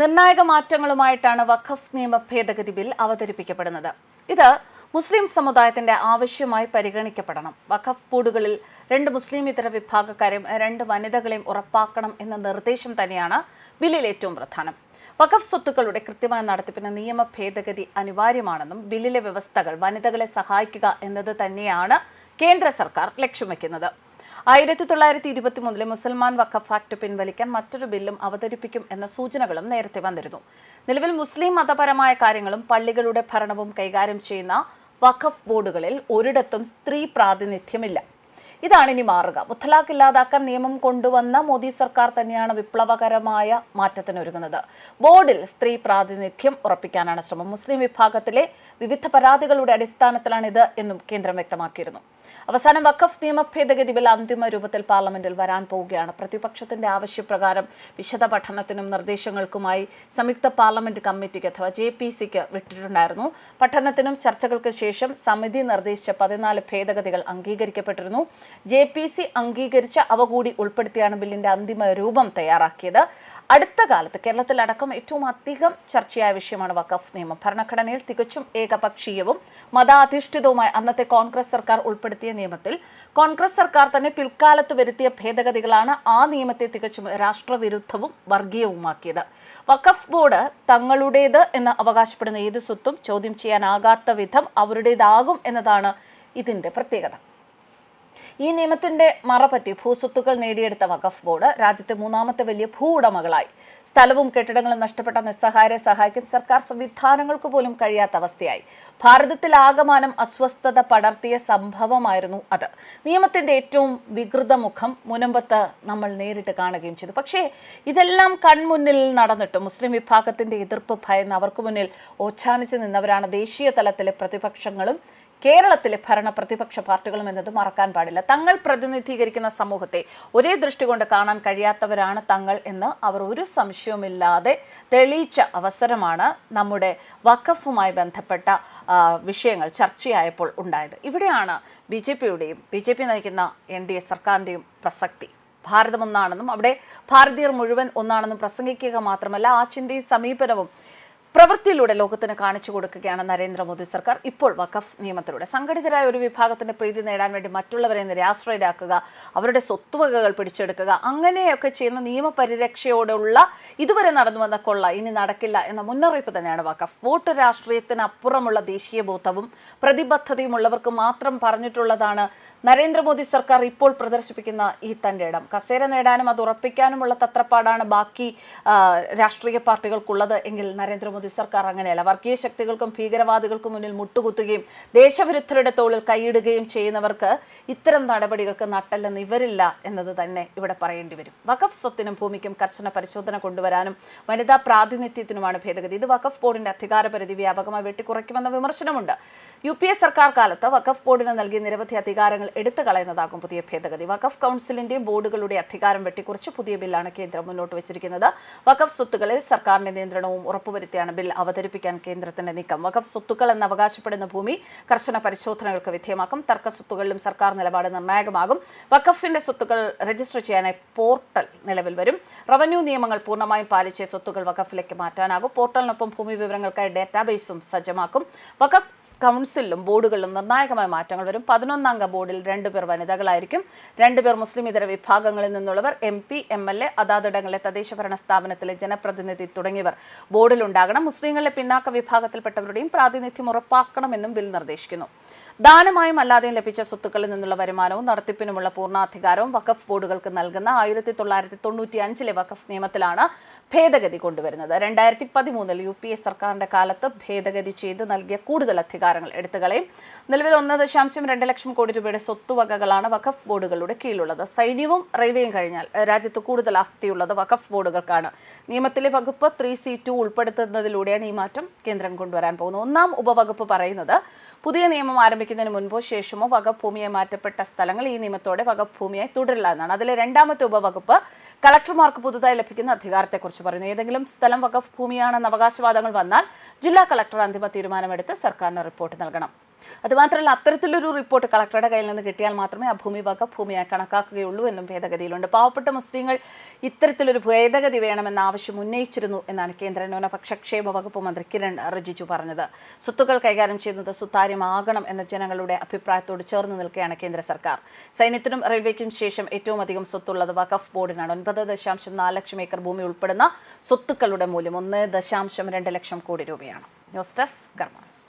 നിർണായക മാറ്റങ്ങളുമായിട്ടാണ് വഖഫ് നിയമ ഭേദഗതി ബിൽ അവതരിപ്പിക്കപ്പെടുന്നത്. ഇത് മുസ്ലിം സമുദായത്തിന്റെ ആവശ്യമായി പരിഗണിക്കപ്പെടണം. വഖഫ് ബോർഡുകളിൽ 2 മുസ്ലിമേതര വിഭാഗക്കാരെയും 2 വനിതകളെയും ഉറപ്പാക്കണം എന്ന നിർദ്ദേശം തന്നെയാണ് ബില്ലിൽ ഏറ്റവും പ്രധാനം. വഖഫ് സ്വത്തുക്കളുടെ കൃത്യമായ നടത്തിപ്പിന് നിയമ ഭേദഗതി അനിവാര്യമാണെന്നും ബില്ലിലെ വ്യവസ്ഥകൾ വനിതകളെ സഹായിക്കുക എന്നത് തന്നെയാണ് കേന്ദ്ര സർക്കാർ ലക്ഷ്യം വയ്ക്കുന്നത്. 1923 മുസൽമാൻ വഖഫ് ആക്ട് പിൻവലിക്കാൻ മറ്റൊരു ബില്ലും അവതരിപ്പിക്കും എന്ന സൂചനകളും നേരത്തെ വന്നിരുന്നു. നിലവിൽ മുസ്ലിം മതപരമായ കാര്യങ്ങളും പള്ളികളുടെ ഭരണവും കൈകാര്യം ചെയ്യുന്ന വഖഫ് ബോർഡുകളിൽ ഒരിടത്തും സ്ത്രീ പ്രാതിനിധ്യമില്ല. ഇതാണ് ഇനി മാറുക. മുത്തലാഖ് ഇല്ലാതാക്കാൻ നിയമം കൊണ്ടുവന്ന മോദി സർക്കാർ തന്നെയാണ് വിപ്ലവകരമായ മാറ്റത്തിനൊരുങ്ങുന്നത്. ബോർഡിൽ സ്ത്രീ പ്രാതിനിധ്യം ഉറപ്പിക്കാനാണ് ശ്രമം. മുസ്ലിം വിഭാഗത്തിലെ വിവിധ പരാതികളുടെ അടിസ്ഥാനത്തിലാണിത് എന്നും കേന്ദ്രം വ്യക്തമാക്കിയിരുന്നു. അവസാനം വഖഫ് നിയമ ഭേദഗതി ബിൽ അന്തിമ രൂപത്തിൽ പാർലമെന്റിൽ വരാൻ പോവുകയാണ്. പ്രതിപക്ഷത്തിന്റെ ആവശ്യപ്രകാരം വിശദ പഠനത്തിനും നിർദ്ദേശങ്ങൾക്കുമായി സംയുക്ത പാർലമെന്റ് കമ്മിറ്റിക്ക് അഥവാ JPCക്ക് വിട്ടിട്ടുണ്ടായിരുന്നു. പഠനത്തിനും ചർച്ചകൾക്ക് ശേഷം സമിതി നിർദ്ദേശിച്ച 14 ഭേദഗതികൾ അംഗീകരിക്കപ്പെട്ടിരുന്നു. JPC അംഗീകരിച്ച അവ കൂടി ഉൾപ്പെടുത്തിയാണ് ബില്ലിന്റെ അന്തിമ രൂപം തയ്യാറാക്കിയത്. അടുത്ത കാലത്ത് കേരളത്തിലടക്കം ഏറ്റവും അധികം ചർച്ചയായ വിഷയമാണ് വഖഫ് നിയമം. ഭരണഘടനയിൽ തികച്ചും ഏകപക്ഷീയവും മതാധിഷ്ഠിതവുമായ അന്നത്തെ കോൺഗ്രസ് സർക്കാർ ഉൾപ്പെടുത്തിയ നിയമത്തിൽ കോൺഗ്രസ് സർക്കാർ തന്നെ പിൽക്കാലത്ത് വരുത്തിയ ഭേദഗതികളാണ് ആ നിയമത്തെ തികച്ചും രാഷ്ട്രവിരുദ്ധവും വർഗീയവുമാക്കിയത്. വഖഫ് ബോർഡ് തങ്ങളുടേത് എന്ന് അവകാശപ്പെടുന്ന ഏത് സ്വത്തും ചോദ്യം ചെയ്യാനാകാത്ത വിധം അവരുടേതാകും എന്നതാണ് ഇതിന്റെ പ്രത്യേകത. ഈ നിയമത്തിന്റെ മറപറ്റി ഭൂസ്വത്തുക്കൾ നേടിയെടുത്ത വഖഫ് ബോർഡ് രാജ്യത്തെ 3ാമത്തെ വലിയ ഭൂ ഉടമകളായി. സ്ഥലവും കെട്ടിടങ്ങളും നഷ്ടപ്പെട്ട നിസ്സഹായരെ സഹായിക്കാൻ സർക്കാർ സംവിധാനങ്ങൾക്ക് പോലും കഴിയാത്ത അവസ്ഥയായി. ഭാരതത്തിലാകമാനം അസ്വസ്ഥത പടർത്തിയ സംഭവമായിരുന്നു അത്. നിയമത്തിന്റെ ഏറ്റവും വികൃത മുഖം മുനമ്പത്ത് നമ്മൾ നേരിട്ട് കാണുകയും ചെയ്തു. പക്ഷേ ഇതെല്ലാം കൺമുന്നിൽ നടന്നിട്ടും മുസ്ലിം വിഭാഗത്തിന്റെ എതിർപ്പ് ഭയന്ന് അവർക്ക് മുന്നിൽ ഓച്ഛാനിച്ചു നിന്നവരാണ് ദേശീയ തലത്തിലെ പ്രതിപക്ഷങ്ങളും കേരളത്തിലെ ഭരണ പ്രതിപക്ഷ പാർട്ടികളും എന്നത് മറക്കാൻ പാടില്ല. തങ്ങൾ പ്രതിനിധീകരിക്കുന്ന സമൂഹത്തെ ഒരേ ദൃഷ്ടി കൊണ്ട് കാണാൻ കഴിയാത്തവരാണ് തങ്ങൾ എന്ന് അവർ ഒരു സംശയവുമില്ലാതെ തെളിയിച്ച അവസരമാണ് നമ്മുടെ വഖഫുമായി ബന്ധപ്പെട്ട വിഷയങ്ങൾ ചർച്ചയായപ്പോൾ ഉണ്ടായത്. ഇവിടെയാണ് BJP നയിക്കുന്ന NDA സർക്കാരിൻ്റെയും പ്രസക്തി. ഭാരതം ഒന്നാണെന്നും അവിടെ ഭാരതീയർ മുഴുവൻ ഒന്നാണെന്നും പ്രസംഗിക്കുക മാത്രമല്ല, ആ ചിന്തയും സമീപനവും പ്രവൃത്തിയിലൂടെ ലോകത്തിന് കാണിച്ചു കൊടുക്കുകയാണ് നരേന്ദ്രമോദി സർക്കാർ. ഇപ്പോൾ വഖഫ് നിയമത്തിലൂടെ സംഘടിതരായ ഒരു വിഭാഗത്തിന്റെ പ്രീതി നേടാൻ വേണ്ടി മറ്റുള്ളവരെ നിരാശ്രയരാക്കുക, അവരുടെ സ്വത്തുവകകൾ പിടിച്ചെടുക്കുക, അങ്ങനെയൊക്കെ ചെയ്യുന്ന നിയമപരിരക്ഷയോടുള്ള ഇതുവരെ നടന്നു വന്ന കൊള്ള ഇനി നടക്കില്ല എന്ന മുന്നറിയിപ്പ് തന്നെയാണ് വഖഫ്. വോട്ട് രാഷ്ട്രീയത്തിനപ്പുറമുള്ള ദേശീയ ബോധവും പ്രതിബദ്ധതയും ഉള്ളവർക്ക് മാത്രം പറഞ്ഞിട്ടുള്ളതാണ് നരേന്ദ്രമോദി സർക്കാർ ഇപ്പോൾ പ്രദർശിപ്പിക്കുന്ന ഈ തന്റെ ഇടം. കസേര നേടാനും അത് ഉറപ്പിക്കാനുമുള്ള തത്രപ്പാടാണ് ബാക്കി രാഷ്ട്രീയ പാർട്ടികൾക്കുള്ളത് എങ്കിൽ നരേന്ദ്രമോദി സർക്കാർ അങ്ങനെയല്ല. വർഗീയ ശക്തികൾക്കും ഭീകരവാദികൾക്കും മുന്നിൽ മുട്ടുകുത്തുകയും ദേശവിരുദ്ധരുടെ തോളിൽ കൈയിടുകയും ചെയ്യുന്നവർക്ക് ഇത്തരം നടപടികൾക്ക് നട്ടെല്ലെന്ന് ഇവരില്ല എന്നത് തന്നെ ഇവിടെ പറയേണ്ടി വരും. വഖഫ് സ്വത്തിനും ഭൂമിക്കും കർശന പരിശോധന കൊണ്ടുവരാനും വനിതാ പ്രാതിനിധ്യത്തിനുമാണ് ഭേദഗതി. ഇത് വഖഫ് ബോർഡിന്റെ അധികാരപരിധി വ്യാപകമായി വെട്ടിക്കുറയ്ക്കുമെന്ന വിമർശനമുണ്ട്. UPA സർക്കാർ കാലത്ത് വഖഫ് ബോർഡിന് നൽകിയ നിരവധി അധികാരങ്ങൾ എടുത്തു കളയുന്നതാകും പുതിയ ഭേദഗതി. വഖഫ് കൗൺസിലിന്റെയും ബോർഡുകളുടെ അധികാരം വെട്ടിക്കുറച്ച് പുതിയ ബില്ലാണ് കേന്ദ്രം മുന്നോട്ട് വെച്ചിരിക്കുന്നത്. വഖഫ് സ്വത്തുക്കളിൽ സർക്കാരിന്റെ നിയന്ത്രണവും ഉറപ്പുവരുത്തിയാണ് ബിൽ അവതരിപ്പിക്കാൻ കേന്ദ്രത്തിന്റെ നീക്കം. വഖഫ് സ്വത്തുക്കൾ എന്ന് അവകാശപ്പെടുന്ന ഭൂമി കർശന പരിശോധനകൾക്ക് വിധേയമാക്കും. തർക്ക സ്വത്തുകളിലും സർക്കാർ നിലപാട് നിർണായകമാകും. വഖഫിന്റെ സ്വത്തുക്കൾ രജിസ്റ്റർ ചെയ്യാനായി പോർട്ടൽ നിലവിൽ വരും. റവന്യൂ നിയമങ്ങൾ പൂർണ്ണമായും പാലിച്ച് സ്വത്തുക്കൾ വഖഫിലേക്ക് മാറ്റാനാകും. പോർട്ടലിനൊപ്പം ഭൂമി വിവരങ്ങൾക്കായി ഡാറ്റാബേസും സജ്ജമാക്കും. വഖഫ് കൗൺസിലും ബോർഡുകളിലും നിർണായകമായ മാറ്റങ്ങൾ വരും. 11 അംഗ ബോർഡിൽ 2 പേർ വനിതകളായിരിക്കും. 2 പേർ മുസ്ലിം ഇതര വിഭാഗങ്ങളിൽ നിന്നുള്ളവർ, MP, MLA, അതാതിടങ്ങളിലെ തദ്ദേശഭരണ സ്ഥാപനത്തിലെ ജനപ്രതിനിധി തുടങ്ങിയവർ ബോർഡിലുണ്ടാകണം. മുസ്ലിങ്ങളിലെ പിന്നാക്ക വിഭാഗത്തിൽപ്പെട്ടവരുടെയും പ്രാതിനിധ്യം ഉറപ്പാക്കണമെന്നും ബിൽ നിർദ്ദേശിക്കുന്നു. ദാനമായും അല്ലാതെയും ലഭിച്ച സ്വത്തുക്കളിൽ നിന്നുള്ള വരുമാനവും നടത്തിപ്പിനുമുള്ള പൂർണ്ണാധികാരവും വഖഫ് ബോർഡുകൾക്ക് നൽകുന്ന 1995 വഖഫ് നിയമത്തിലാണ് ഭേദഗതി കൊണ്ടുവരുന്നത്. 2013 UPA സർക്കാരിന്റെ കാലത്ത് ഭേദഗതി ചെയ്ത് നൽകിയ കൂടുതൽ അധികാരങ്ങൾ എടുത്തുകളയും. നിലവിൽ 1.2 ലക്ഷം കോടി രൂപയുടെ സ്വത്തുവകകളാണ് വഖഫ് ബോർഡുകളുടെ കീഴിലുള്ളത്. സൈന്യവും റെയിൽവേയും കഴിഞ്ഞാൽ രാജ്യത്ത് കൂടുതൽ ആസ്തിയുള്ളത് വഖഫ് ബോർഡുകൾക്കാണ്. നിയമത്തിലെ വകുപ്പ് 3C2 ഉൾപ്പെടുത്തുന്നതിലൂടെയാണ് ഈ മാറ്റം കേന്ദ്രം കൊണ്ടുവരാൻ പോകുന്നത്. 1ാം ഉപവകുപ്പ് പറയുന്നത് പുതിയ നിയമം ആരംഭിക്കുന്നതിന് മുൻപോ ശേഷമോ വഖഫ് ഭൂമിയായി മാറ്റപ്പെട്ട സ്ഥലങ്ങൾ ഈ നിയമത്തോടെ വഖഫ് ഭൂമിയായി തുടരില്ല എന്നാണ്. അതിലെ 2ാമത്തെ ഉപവകുപ്പ് കളക്ടർമാർക്ക് പുതുതായി ലഭിക്കുന്ന അധികാരത്തെക്കുറിച്ച് പറയുന്നു. ഏതെങ്കിലും സ്ഥലം വഖഫ് ഭൂമിയാണെന്ന അവകാശവാദങ്ങൾ വന്നാൽ ജില്ലാ കളക്ടർ അന്തിമ തീരുമാനമെടുത്ത് സർക്കാരിന് റിപ്പോർട്ട് നൽകണം. അതുമാത്രമല്ല, അത്തരത്തിലൊരു റിപ്പോർട്ട് കളക്ടറുടെ കയ്യിൽ നിന്ന് കിട്ടിയാൽ മാത്രമേ ആ ഭൂമി വഖഫ് ഭൂമിയായി കണക്കാക്കുകയുള്ളൂ എന്നും ഭേദഗതിയിലുണ്ട്. പാവപ്പെട്ട മുസ്ലിങ്ങൾ ഇത്തരത്തിലൊരു ഭേദഗതി വേണമെന്ന ആവശ്യം ഉന്നയിച്ചിരുന്നു എന്നാണ് കേന്ദ്ര ന്യൂനപക്ഷ ക്ഷേമ വകുപ്പ് മന്ത്രി കിരൺ റിജിജു പറഞ്ഞത്. സ്വത്തുക്കൾ കൈകാര്യം ചെയ്യുന്നത് സുതാര്യമാകണം എന്ന ജനങ്ങളുടെ അഭിപ്രായത്തോട് ചേർന്ന് നിൽക്കുകയാണ് കേന്ദ്ര സർക്കാർ. സൈന്യത്തിനും റെയിൽവേക്കും ശേഷം ഏറ്റവും അധികം സ്വത്തുള്ളത് വഖഫ് ബോർഡിനാണ്. 9.4 ലക്ഷം ഏക്കർ ഭൂമി ഉൾപ്പെടുന്ന സ്വത്തുക്കളുടെ മൂല്യം 1.2 ലക്ഷം കോടി രൂപയാണ്. News desk ഗർമാൻസ്.